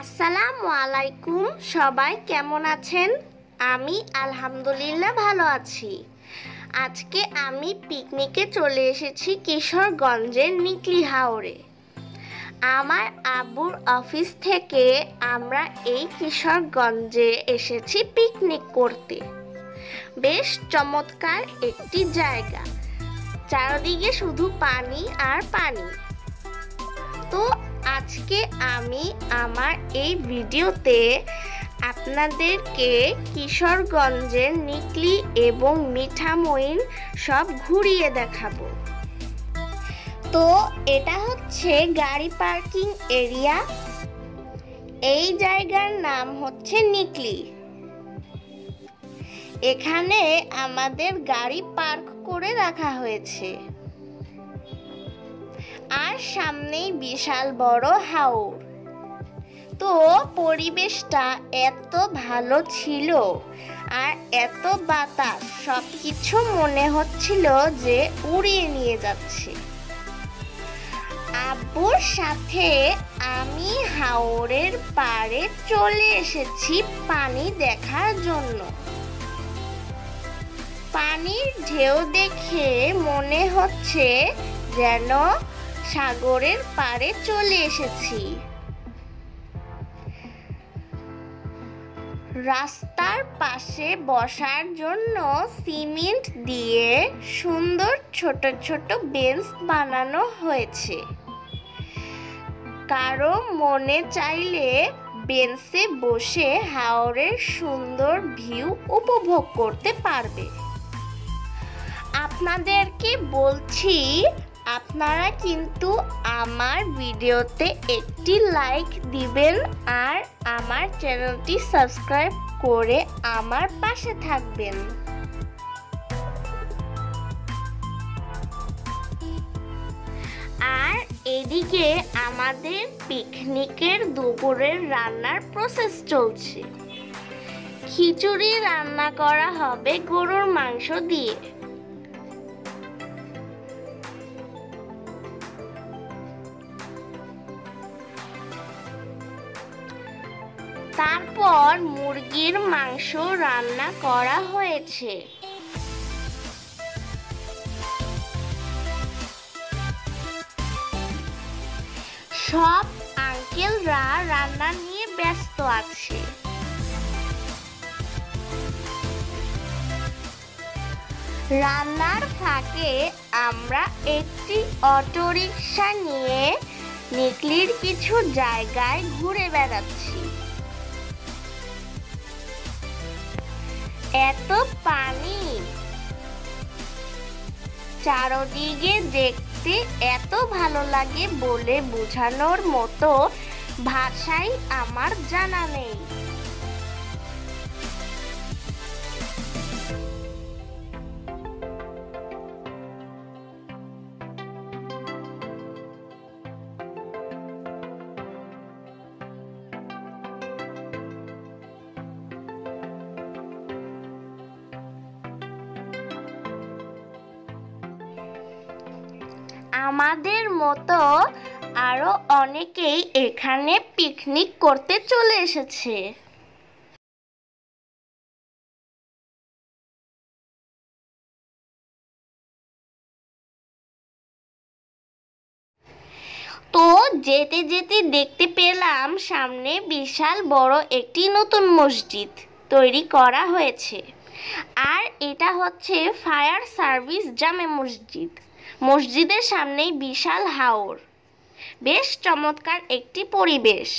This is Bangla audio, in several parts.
আসসালামু আলাইকুম। সবাই কেমন আছেন? আমি আলহামদুলিল্লাহ ভালো আছি। আজকে আমি পিকনিকে চলে এসেছি কিশোরগঞ্জের নিকলি হাওরে। আমার আব্বুর অফিস থেকে আমরা এই কিশোরগঞ্জে এসেছি পিকনিক করতে। বেশ চমৎকার একটি জায়গা, চারদিকে শুধু পানি আর পানি। তো আজকে আমি আমার এই ভিডিওতে আপনাদেরকে কিশোরগঞ্জের নিকলি এবং মিঠামইন সব ঘুরিয়ে দেখাবো। তো এটা হচ্ছে গাড়ি পার্কিং এরিয়া। এই জায়গার নাম হচ্ছে নিকলি। এখানে আমাদের গাড়ি পার্ক করে রাখা হয়েছে, আর সামনেই বিশাল বড় হাওর। তো পরিবেশটা এত ভালো ছিল আর এত বাতাস, সবকিছু মনে হচ্ছিল যে উড়িয়ে নিয়ে যাচ্ছে। আব্বুর সাথে আমি হাওরের পাড়ে চলে এসেছি পানি দেখার জন্য। পানির ঢেউ দেখে মনে হচ্ছে যেন সাগরের পাড়ে চলে এসেছি। রাস্তার পাশে বসার জন্য সিমেন্ট দিয়ে সুন্দর ছোট ছোট বেঞ্চ বানানো হয়েছে। কারো মনে চাইলে বেঞ্চে বসে হাওরের সুন্দর ভিউ উপভোগ করতে পারবে। আপনাদেরকে বলছি, আপনারা কিন্তু আমার ভিডিওতে একটি লাইক দিবেন আর আমার চ্যানেলটি সাবস্ক্রাইব করে আমার পাশে থাকবেন। আর এদিকে আমাদের পিকনিকের দুপুরের রান্নার প্রসেস চলছে। খিচুড়ি রান্না করা হবে গরুর মাংস দিয়ে। তারপর মুরগির মাংস রান্না করা হয়েছে। সব আঙ্কেলরা রান্না নিয়ে ব্যস্ত আছে। রান্নার ফাঁকে আমরা একটি অটোরিকশা নিয়ে নিকলির কিছু জায়গায় ঘুরে বেড়াচ্ছি। এত পানি, চারদিকে দেখতে এত ভালো লাগে বলে বোঝানোর মতো ভাষাই আমার জানা নেই। আমাদের মতো আরো অনেকেই এখানে পিকনিক করতে চলে এসেছে। তো যেতে যেতে দেখতে পেলাম সামনে বিশাল বড় একটি নতুন মসজিদ তৈরি করা হয়েছে। আর এটা হচ্ছে ফায়ার সার্ভিস জামে মসজিদ। মসজিদের সামনেই বিশাল হাওর। বেশ চমৎকার একটি পরিবেশ।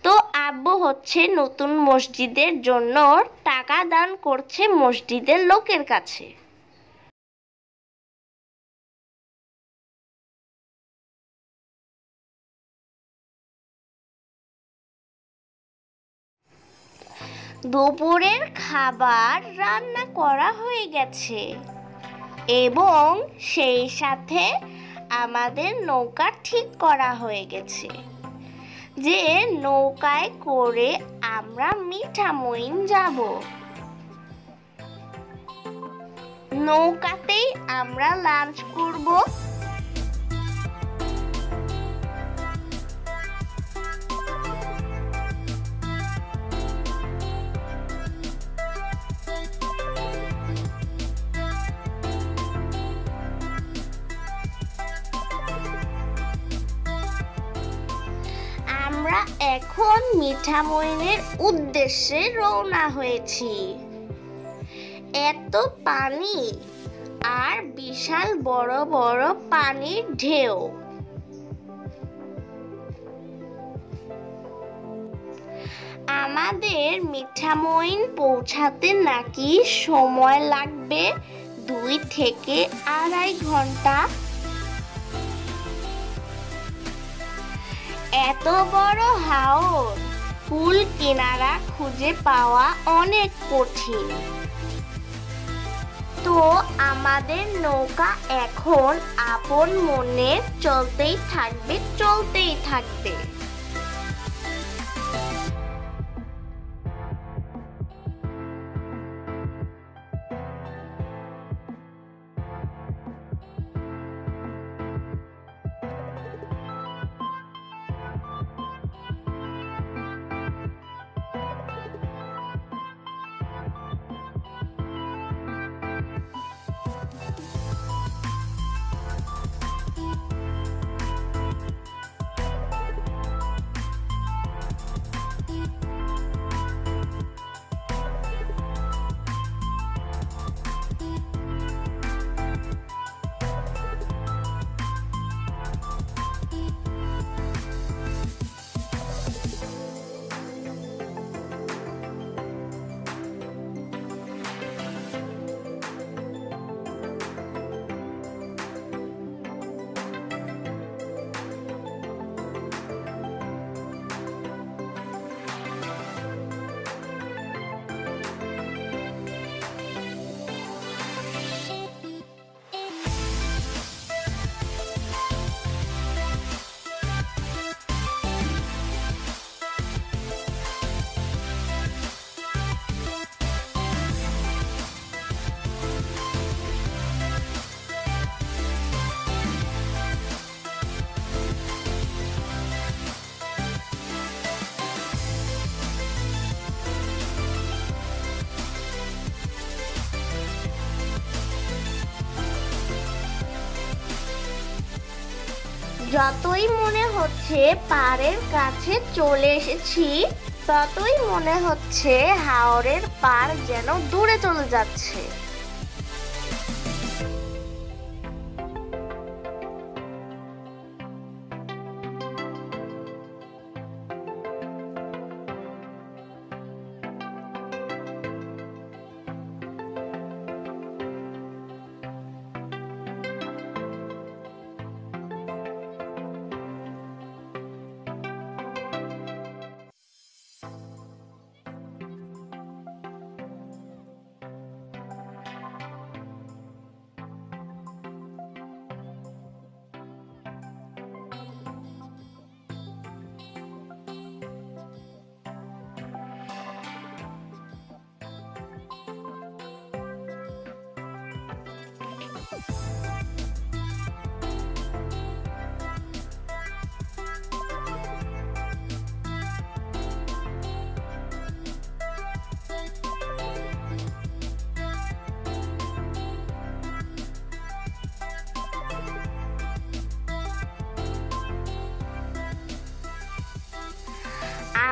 তো আব্বু হচ্ছে নতুন মসজিদের জন্য টাকা দান করছে মসজিদের লোকের কাছে। দুপুরের খাবার রান্না করা হয়ে গেছে এবং সেই সাথে আমাদের নৌকা ঠিক করা হয়ে গেছে যে নৌকায় করে আমরা মিঠামইন যাব। নৌকাতেই আমরা লাঞ্চ করব। আমরা এখন মিঠামইনের উদ্দেশ্যে রওনা হয়েছি। এত পানি আর বিশাল বড় বড় পানির ঢেউ। আমাদের মিঠামইন পৌঁছাতে নাকি সময় লাগবে 2 থেকে 2.5 ঘন্টা। এত বড় হাওর কুল কিনারা খুঁজে পাওয়া অনেক কঠিন। তো আমাদের নৌকা এখন আপন মনে চলতেই থাকবে। যতই মনে হচ্ছে পাড়ের কাছে চলে এসেছি, ততই মনে হচ্ছে হাওরের পাড় যেন দূরে চলে যাচ্ছে।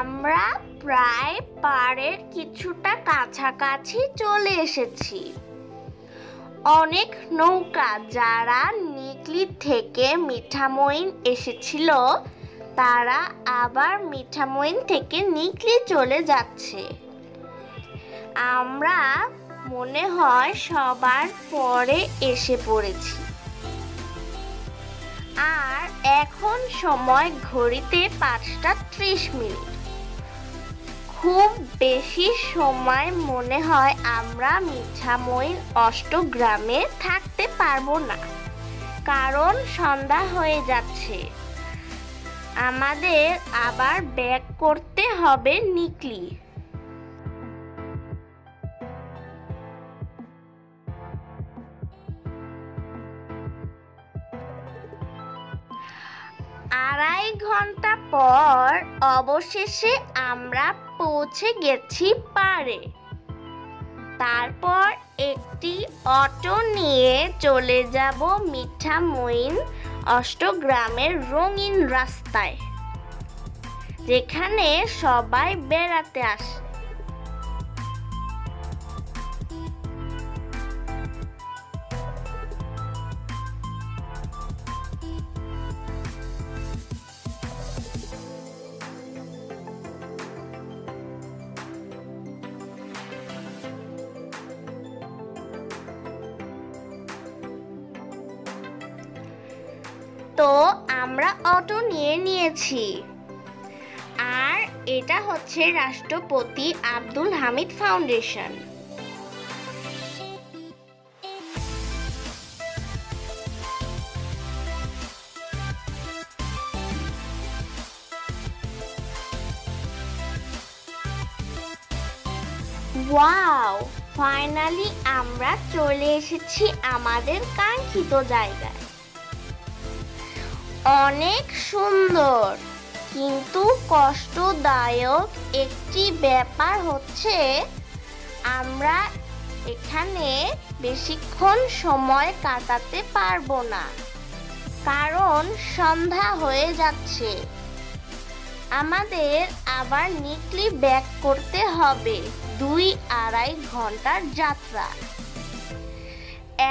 আমরা প্রায় পাড়ের কিছুটা কাছাকাছি চলে এসেছি। অনেক নৌকা যারা নিকলি থেকে মিঠামইন এসেছিল, তারা আবার মিঠামইন থেকে নিকলি চলে যাচ্ছে। আমরা মনে হয় সবার পরে এসে পড়েছি। আর এখন সময় ঘড়িতে 5:30। খুব বেশি সময় মনে হয় আমরা মিঠামইন অষ্টগ্রামে থাকতে পারবো না, কারণ সন্ধ্যা হয়ে যাচ্ছে। আমাদের আবার ব্যাক করতে হবে নিকলি। আড়াই ঘন্টা পর অবশেষে আমরা পৌঁছে গেছি পাড়ে। তারপর একটি অটো নিয়ে চলে যাব মিঠামইন অষ্টগ্রামের রঙিন রাস্তায়। যেখানে সবাই বেড়াতে আসে। তো আমরা অটো নিয়ে নিয়েছি, আর এটা হচ্ছে রাষ্ট্রপতি Abdul Hamid foundation. Wow, finally আমরা চলে এসেছি আমাদের কাঙ্ক্ষিত জায়গায়। অনেক সুন্দর, কিন্তু কষ্টদায়ক একটি ব্যাপার হচ্ছে আমরা এখানে বেশিক্ষণ সময় কাটাতে পারবো না, কারণ সন্ধ্যা হয়ে যাচ্ছে। আমাদের আবার নিকলি ব্যাক করতে হবে 2-2.5 ঘন্টার যাত্রা।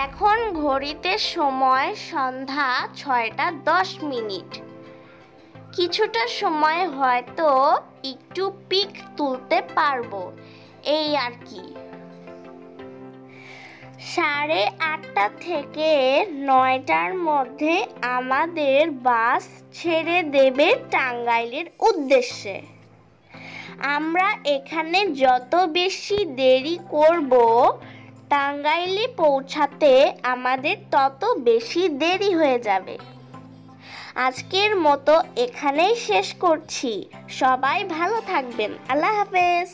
এখন ঘড়িতে সময় সন্ধ্যা 6:10। কিছুটা সময় হয়তো একটু পিক তুলতে পারবো, এই আর কি। 8:30 থেকে 9টার মধ্যে আমাদের বাস ছেড়ে দেবে টাঙ্গাইলের উদ্দেশ্যে। আমরা এখানে যত বেশি দেরি করব, টাঙ্গাইলে পৌঁছাতে আমাদের তত বেশি দেরি হয়ে যাবে। আজকের মতো এখানেই শেষ করছি। সবাই ভালো থাকবেন। আল্লাহ হাফেজ।